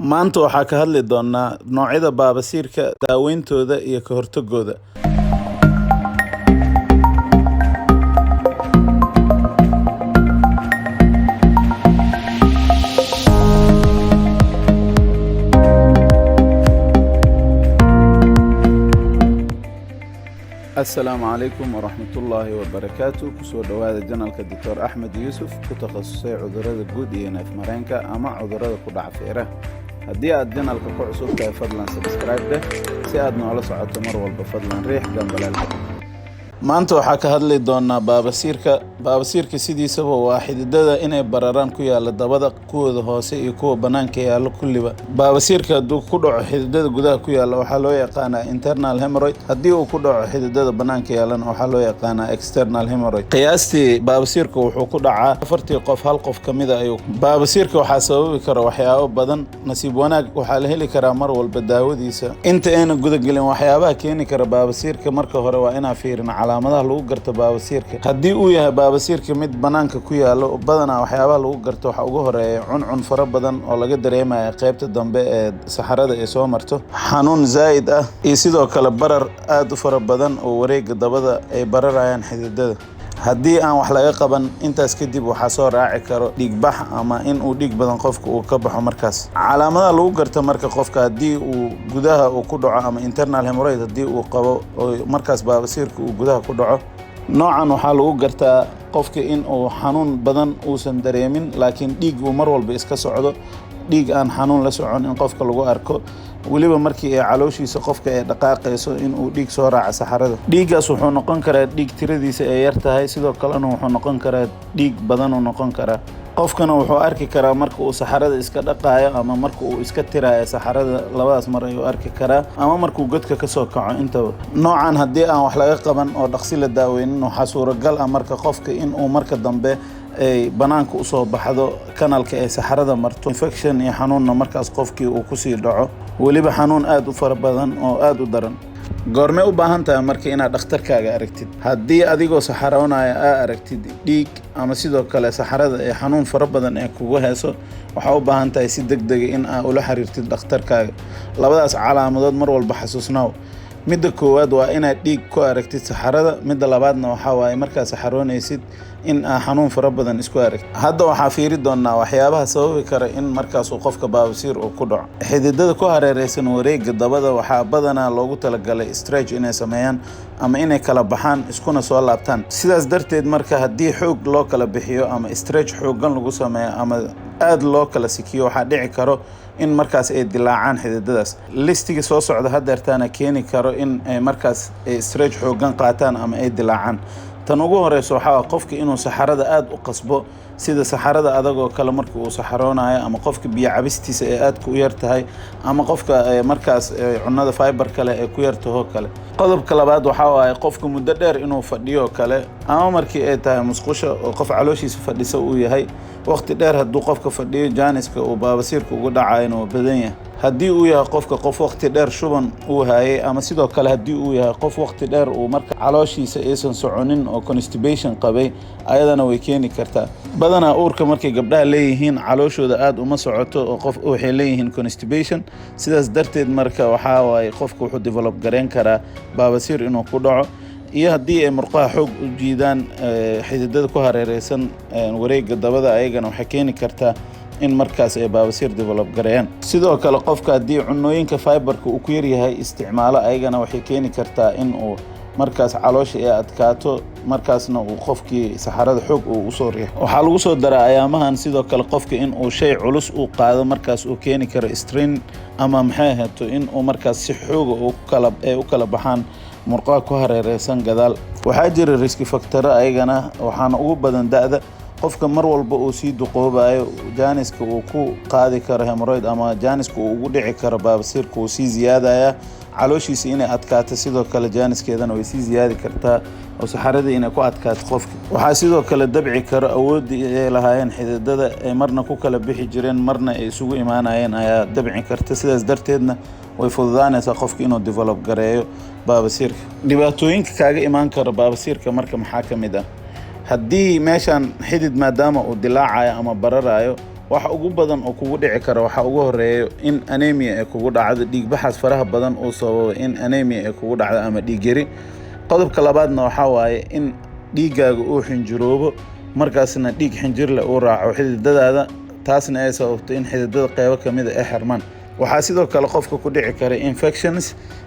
Maanta waxaa ka hadli doonaa noocyada baabasiirka, daaweyntooda iyo ka hortagooda. السلام عليكم ورحمة الله وبركاته. كسو دواada janalka Dr. Axmed Yuusuf ku takhasusay cudurrada guud iyo neef mareenka ama cudurrada ku dhaca feeraha. Haddii aad janalka ku cusub tahay fadlan subscribe dheh si aad noola socoto mar walba fadlan riix gambalaalka. Maanta waxaa ka hadli doonaa baabasiirka sidiisaba waa xididada inay bararaan ku yaala dabada kuwooda hoose iyo kuwa banaanka yaala kulliba. Baabasiirka hadduu ku dhaco xididada gudaha ku yaala waxaa loo yaqaanaa internal hemorrhoid. Haddii uu ku dhaco xididada banaanka yaalana waxaa loo yaqaanaa external hemorrhoid. Qiyaastii baabasiirka wuxuu ku dhacaa 4 qof hal qof kamid ah. Baabasiirka waxaa sababi kara waxyaabo badan. Nasiib wanaag waxaa la heli karaa mar walba daawadiisa. Inta ayna gudagelin waxyaabaha keeni kara baabasiirka marka hore waa inaan fiirino calaamadaha lagu garto baabasiirka. Haddii uu yahay baabasiirka mid banaanka ku yaalo badanaa waxyaabaha lagu garto waxa ugu horeeya cuncun fara badan oo laga dareemayo qaybta dambe ee saxarada ay soo marto, xanuun zaid ah iyo sidoo kale barar aad u fara badan oo wareega dabada ay bararayaan xididada. Haddii aan wax laga qaban intaas kadib waxaa soo raaci karo dhiig bax ama in uu dhiig badan qofka uu ka baxo markaas. Calaamadaha lagu garto marka qofka haddii uu gudaha uu ku dhaco ama internal hemorrhoid haddii uu qabo oo markaas baabasiirka uu gudaha ku dhaco, noocan waxaa lagu gartaa qofka in uu xanuun badan uusan dareemin laakiin dhiig uu mar walba iska socdo, dhiig aan xanuun la socon in qofka lagu arko. weliba markii ay calooshiisa qofka ay dhaqaaqayso in uu dhiig soo raaco saxarada. Dhiiggaas wuxuu noqon karaa dhiig tiradiisa ay yar tahay, sidoo kalena wuxuu noqon karaa dhiig badan uu noqon karaa. Qofkana wuxuu arki karaa marka uu saxarada iska dhaqaayo ama marka uu iska tiraayo saxarada, labadaas mar ayuu arki karaa, ama markuu godka ka soo kaco intaba. Noocan haddii aan wax laga qaban oo dhaqsi la daaweynin waxaa suuragal ah marka qofka in uu marka dambe ay banaanka u soo baxdo kanalka ay saxarada marto, infection iyo xanuunna markaas qofkii uu ku sii dhaco, weliba xanuun aad u fara badan oo aad u daran. goormee u baahan tahay marka inaad dhakhtarkaaga aragtid? Haddii adigoo saxaroonaya aa aragtid dhiig ama sidoo kale saxarada ee xanuun fara badan ee kugu hayso, waxaa u baahan tahay si degdeg ah in aad ula xiriirtid dhakhtarkaaga. Labadaas calaamadood mar walba xasuusnaaw. Midda koowaad waa inaad dhiig ku aragtid saxarada, midda labaadna waxaa waaye markaad saxaroonaysid in aad xanuun fara badan isku aragtid. Hadda waxaa fiiri doonaa waxyaabaha sababi kara in markaas uu qofka baabasiir uu ku dhaco. Xididada ku hareeraysan wareegga dabada waxaa badanaa loogu talagalay stretch inay sameeyaan ama inay kala baxaan iskuna soo laabtaan. Sidaas darteed marka haddii xoog loo kala bixiyo ama stretch xooggan lagu sameeyo ama aad loo kala sikiyo waxaa dhici karo in markaas ay dilaacaan xididadaas. Listiga soo socda hadeertaana keeni karo in ay markaas stretch xooggan qaataan ama ay dilaacaan. Tan ugu horeyso waxaa qofka inuu saxarada aad u qasbo, sida saxarada adagoo kale marka uu saxaroonayo, ama qofka biyo cabistiisa ee aad ku yar tahay, ama qofka markaas cunnada fiber kale ee ku yar tahay kale. Qodobka labaad waxaa waaye qofka muddo dheer inuu fadhiyo kale, ama markii ay tahay musqusha oo qof calooshiisa fadhisa uu yahay waqti dheer hadduu qofka fadhiyo jaaniska uu baabasiirka ugu dhacayna waa badan yahay. Haddii uu yahay qofka qof waqti dheer shuban uu hayay, ama sidoo kale haddii uu yahay qof waqti dheer uu marka calooshiisa aysan soconin oo constipation qabay, ayadana way keeni kartaa. Badanaa uurka markay gabdhaha leeyihiin calooshooda aad uma socoto oo qof waxay leeyihiin constipation. Sidaas darteed marka waxaa waaye qofka wuxuu develop gareyn karaa baabasiir inuu ku dhaco. Iyo haddii ay murqaha xoog u jiidaan xididada ku hareeraysan wareegga dabada, ayagana waxay keeni kartaa in markaas ay baabasiir develop gareeyaan. Sidoo kale qofka haddii cunnooyinka fiberka uu ku yar yahay isticmaalo, ayagana waxay keeni kartaa in uu markaas caloosha ay adkaato, markaasna uu qofkii saxarada xoog uu u soo riixo. Waxaa lagu soo daraa ayaamahan sidoo kale qofka in uu shay culus uu qaado, markaas uu keeni karo strain ama maxay ahaato in uu markaas si xooga u kala baxaan murqaha ku hareeraysan gadaal. Waxaa jira risk factor ayagana, waxaana ugu badan da'da. Qofka mar walba uu sii duqoobayo jaaniska uu ku qaadi karo hemorrhoid ama jaaniska uu ugu dhici karo baabasiirka uu sii ziyaadaya. Calooshiisa inay adkaato sidoo kale jaaniskeedana way sii ziyaadi kartaa oo saxaradii inay ku adkaato qofka. Waxaa sidoo kale dabci karo awooddii ay lahaayeen xididada ay marna ku kala bixi jireen marna ay isugu imaanayeen ayaa dabci karta. Sidaas darteedna way fududaanaysaa qofka inuu develop gareeyo baabasiirka. Dhibaatooyinka kaaga imaan kara baabasiirka marka maxaa ka mid ah? Haddii meeshan xidid maadaama uu dilaacayo ama bararayo waxa ugu badan oo kugu dhici kara waxa ugu horeeyo in anemia ay kugu dhacdo, dhiig baxas faraha badan oo sababa in anemia ay kugu dhacdo ama dhiig yari. qodobka labaadna waxa waaye in dhiigaaga uu xinjiroobo, markaasna dhiig xinjir leh uu raaco xididadaada, taasna ay sababto in xididada qaybo kamid ah ay xirmaan. waxaa sidoo kale qofka ku dhici kara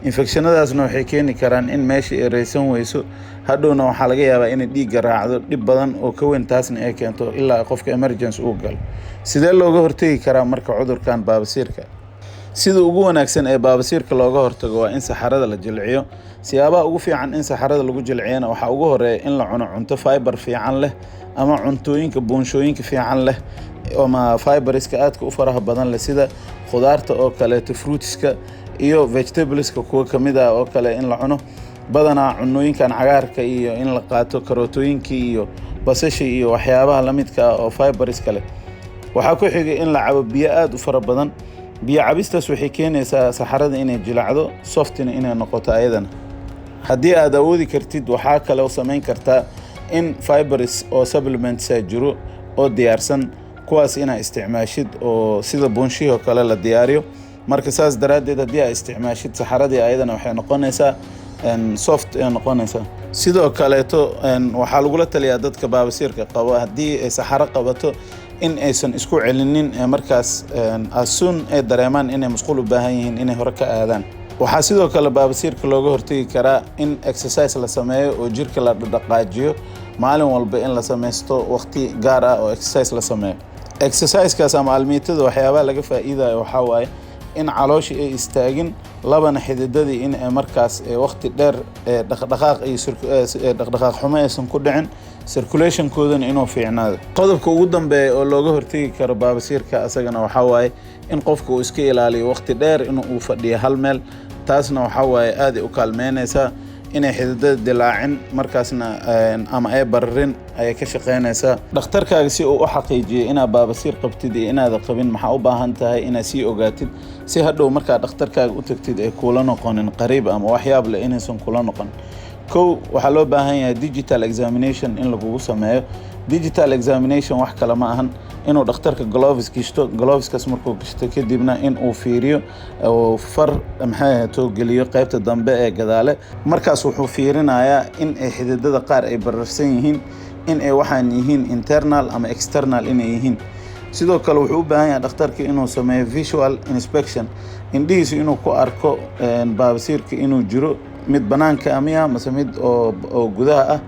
infectionadaasna waxay keeni karaan in meesha ay raysan weyso, hadhowna waxaa laga yaabaa in dhiigga raacdo dhib badan oo ka weyn, taasna ay keento ilaa qofka emergency uu galo. sidee looga hortagi karaa marka cudurkan baabasiirka? sida ugu wanaagsan ee baabasiirka looga hortago waa in saxarada la jilciyo. siyaabaha ugu fiican in saxarada lagu jilciyana waxaa ugu horeeya in la cuno cunto fiber fiican leh ama cuntooyinka buunshooyinka fiican leh ama fiberska aadka u faraha badan leh, sida khudaarta oo kaleeto, fruitska iyo vegetables-ka kuwa kamid ah oo kale in la cuno. badanaa cunooyinkan cagaarka iyo in la qaato karootooyinka iyo basasha iyo waxyaabaha la midka ah oo fiberska leh. waxaa ku xigay in la cabo biyo aad u fara badan. biyo cabistaas waxay keenaysaa saxarada inay jilacdo, softina inay noqoto ayadana. haddii aad awoodi kartid waxaa kale oo samayn kartaa in fibers oo supplements jiro oo diyaarsan, kuwaas inaa isticmaashid oo sida buunshihii oo kale la diyaariyo. marka saas daraadeed haddii aad isticmaashid saxaradii ayadana waxay noqonaysaa soft ay noqonaysaa. sidoo kaleeto waxaa lagula taliyaa dadka baabasiirka qabo haddii ay saxaro qabato in aysan isku celinin, markaas asuun ay dareemaan inay masquul u baahan yihiin inay hore ka aadaan. waxaa sidoo kale baabasiirka looga hortagi karaa in exercise la sameeyo oo jirka la dhaqaajiyo maalin walba, in la samaysto waqti gaar ah oo exercise la sameeyo. exercisekaas ama almiitada waxyaabaha laga faa'iidayo waxaa waaye in calooshii ay istaagin, labana xididadii in ay markaas waqti dheer dhaqdhaqaaq xumo aysan ku dhicin, circulationkoodana inuu fiicnaado. qodobka ugu dambeeya oo looga hortagi karo baabasiirka asagana waxaa waaye in qofka uu iska ilaaliyo waqti dheer inuu fadhiyo hal meel. taasna waxaa waaye aad ay u kaalmeynaysaa inay xididada dilaacin, markaasna ama ay bararin ayay ka shaqeynaysaa. dhakhtarkaaga si uu u xaqiijiyo inaad baabasiir qabtid iyo inaad qabin, maxaa u baahan tahay inaad sii ogaatid si hadhow markaad dhakhtarkaaga u tagtid ay kula noqonin qariib ama waxyaab leh inaysan kula noqon. kow, waxaa loo baahan yahay digital examination in lagugu sameeyo. digital examination wax kale ma ahan inuu dhakhtarka gloves gishto, gloveskaas markuu gishto kadibna in uu fiiriyo oo far geliyo qaybta dambe ee gadaale. markaas wuxuu fiirinayaa in ay xididada qaar ay bararsan yihiin, in ay waxaan yihiin internal ama external inay yihiin. sidoo kale wuxuu u baahan yahay dhakhtarka inuu sameeyo visual inspection, indhihiisu inuu ku arko baabasiirka inuu jiro mid banaanka amiya mase mid oo gudaha ah.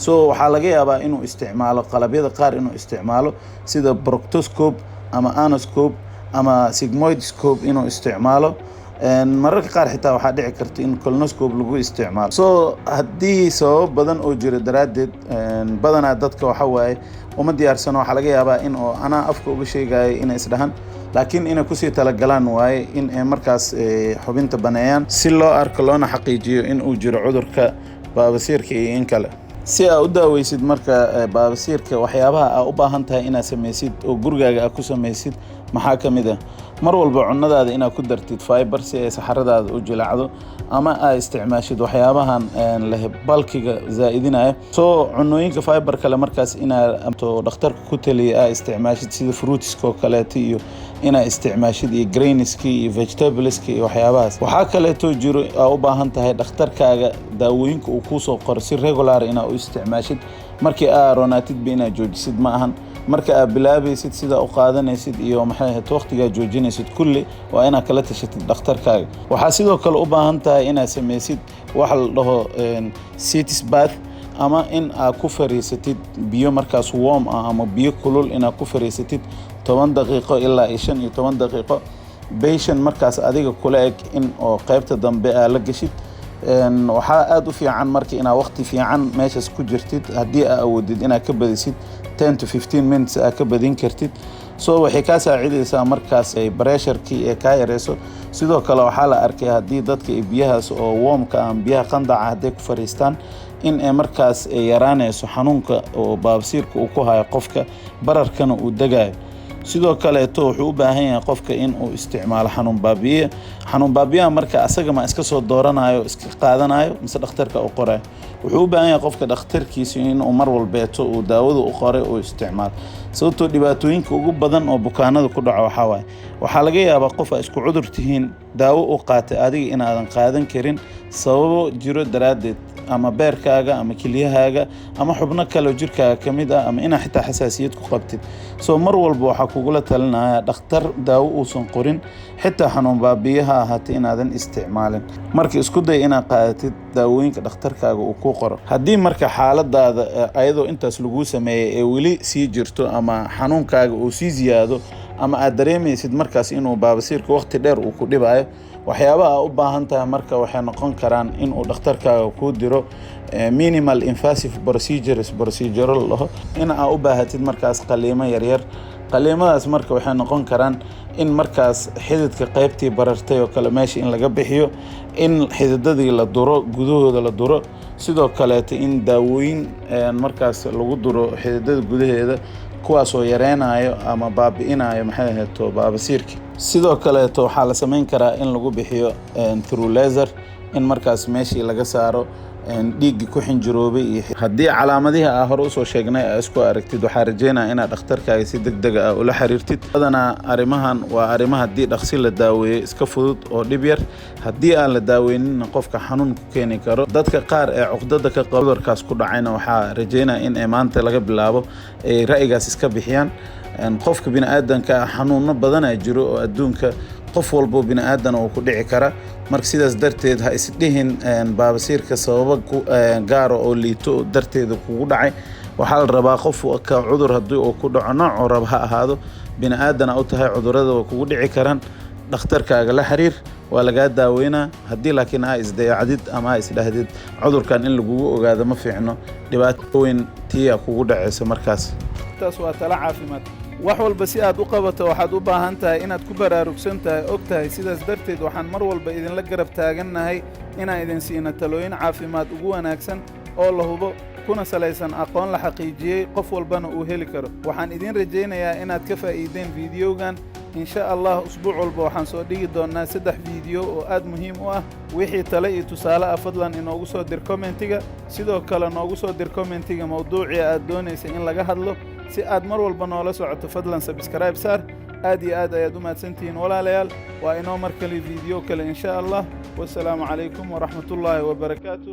waxaa laga yaabaa inuu isticmaalo qalabyada qaar, inuu isticmaalo sida proctoscope ama anoscope ama sigmoidoscope inuu isticmaalo. mararka qaar xitaa waxaa dhici karta in colonoscope lagu isticmaalo. haddii sabab badan oo jira daraadeed badanaa dadka waxa waaye uma diyaarsano, waxaa laga yaabaa in oo anaa afka uga sheegayo inay isdhahan, laakiin inay kusii talagalaan waaye in ay markaas xubinta baneeyaan si loo arko loona xaqiijiyo in uu jiro cudurka baabasiirka iyo in kale. si aad u daaweysid marka baabasiirka, waxyaabaha aad u baahan tahay inaad samaysid oo gurigaaga aad ku samaysid maxaa ka mid ah? mar walba cunadaada inaad ku dartid fiber si ay saxaradaada u jilacdo, ama aad isticmaashid waxyaabahan leh balkiga zaa'idinaya. cunooyinka fiber kale markaas inaad dhakhtarka ku taliya aad isticmaashid sida fruitska oo kaleeto, iyo inaad isticmaashid iyo grainska iyo vegetables iyo waxyaabahaas. waxaa kaleeto jiro aad u baahan tahay dhakhtarkaaga daawooyinka uu kuu soo qoro si regular inaad u isticmaashid. markii aad roonaatid ba inaad joojisid ma ahan, marka aad bilaabaysid sida u qaadanaysid iyo waqtiga joojinaysid kulli waa inaad kala tashatid dhakhtarkaaga. waxaa sidoo kale u baahan tahay inaad samaysid wax la dhaho sitting bath, ama in aad ku fariisatid biyo markaas warm ah ama biyo kulul inaad ku fariisatid 10 daqiiqo ilaa 15 daqiiqo. patient markaas adiga kula eg in oo qaybta dambe aad la gashid. waxaa aad u fiican marka inaad waqti fiican meeshaas ku jirtid. haddii aad awoodid inaad ka badisid 10 to 15 minutes aad ka badin kartid. waxay kaa saacidaysaa markaas ay pressureki ee kaa yareyso. sidoo kale waxaa la arkay haddii dadka ay biyahaas oo warmka ama biyaha qandaca hadday ku fariistaan in ay markaas ay yaraanayso xanuunka oo baabasiirka uu ku hayo qofka, bararkana uu degayo. sidoo kaleeto wuxuu u baahan yahay qofka in uu isticmaalo xanuun baabiye. xanuun baabiyaha marka asaga ma iska soo dooranayo iska qaadanayo mise dhakhtarka u qoray, wuxuu u baahan yahay qofka dhakhtarkiisa in uu mar walbeeto uu daawada u qoray uu isticmaalo. sababtoo dhibaatooyinka ugu badan oo bukaanada ku dhaco waxaa laga yaabaa qof ay isku cudur tihiin daawo u qaatay adiga inaadan qaadan karin sababo jiro daraaddeed, ama beerkaaga ama kelyahaaga ama xubno kale oo jirkaaga ka mid ah, ama inaa xitaa xasaasiyad ku qabtid. mar walba waxaa kugula talinaya dhakhtar daawo uusan qorin, xitaa xanuun baabiyaha ahaatay inaadan isticmaalin. marka isku day inaad qaadatid daawooyinka dhakhtarkaaga uu ku qoro. haddii marka xaaladaada ayadoo intaas laguu sameeyey ee weli sii jirto ama xanuunkaaga uu sii ziyaado ama aad dareemaysid markaas inuu baabasiirka waqti dheer uu ku dhibayo, waxyaabaha aad u baahan tahay marka waxay noqon karaan inuu dhakhtarkaaga kuu diro minimal invasive procedure laho, in aad u baahatid markaas qaliimo yaryar. qaliimadaas marka waxay noqon karaan in markaas xididka qaybtii barartay oo kale meesha in laga bixiyo, in xididadii la duro gudahooda la duro, sidoo kaleeto in daawooyin markaas lagu duro xididada gudaheeda kuwaas oo yareynayo ama baabi'inayo baabasiirka. sidoo kaleeto waxaa la samayn karaa in lagu bixiyo through laser, in markaas meeshii laga saaro dhiiggi ku xinjiroobay. haddii calaamadihii aan hore usoo sheegnay aad isku aragtid, waxaa rajeynaya inaad dhakhtarkaaga si degdeg ah ula xiriirtid. badanaa arrimahan waa arrimaha haddii dhaqsi la daaweeyo iska fudud oo dhib yar, haddii aan la daaweyninna qofka xanuun ku keeni karo. dadka qaar ee cuqdada ka qaba cudurkaas ku dhacayna waxaa rajeynaya in maanta laga bilaabo ay ra'yigaas iska bixiyaan. qofka bini'aadanka xanuuno badanaa jiro oo adduunka qof walbo bini'aadan uu ku dhici kara. marka sidaas darteed ha isdhihin baabasiirka sababa gaar oo liito darteeda kugu dhacay. waxaa la rabaa qof ka cudur haddii uu ku dhaco nooc rab ha ahaado, bini'aadan u tahay cudurrada waa kugu dhici karaan. dhakhtarkaaga la xiriir, waa lagaa daaweynaa. haddii laakiin aa isdayacdid ama aa isdhahdid cudurkan in lagugu ogaado ma fiicno, dhibaato weyn tii kugu dhacaysa markaas. taas waa tala caafimaad. wax walba si aad u qabato waxaad u baahan tahay inaad ku baraarugsan tahay, og tahay. sidaas darteed waxaan mar walba idinla garab taagannahay inaan idin siino talooyin caafimaad ugu wanaagsan oo la hubo kuna salaysan aqoon la xaqiijiyey, qof walbana uu heli karo. waxaan idin rajaynayaa inaad ka faa'iideen fiidiyowgan. insha allah usbuuc walba waxaan soo dhigi doonaa 3 fiidiyo oo aad muhiim u ah. wixii tale iyo tusaale ah fadlan inoogu soo dir commentiga, sidoo kale noogu soo dir commentiga mawduucii aad doonaysa in laga hadlo. si aad mar walba noola socoto fadlan subscribe saar. aad iyo aad ayaad u mahadsantihiin walaalayaal. waa inoo mar kale fiidiyo kale insha allah. wassalaamu calaykum waraxmatullaahi wabarakaatu.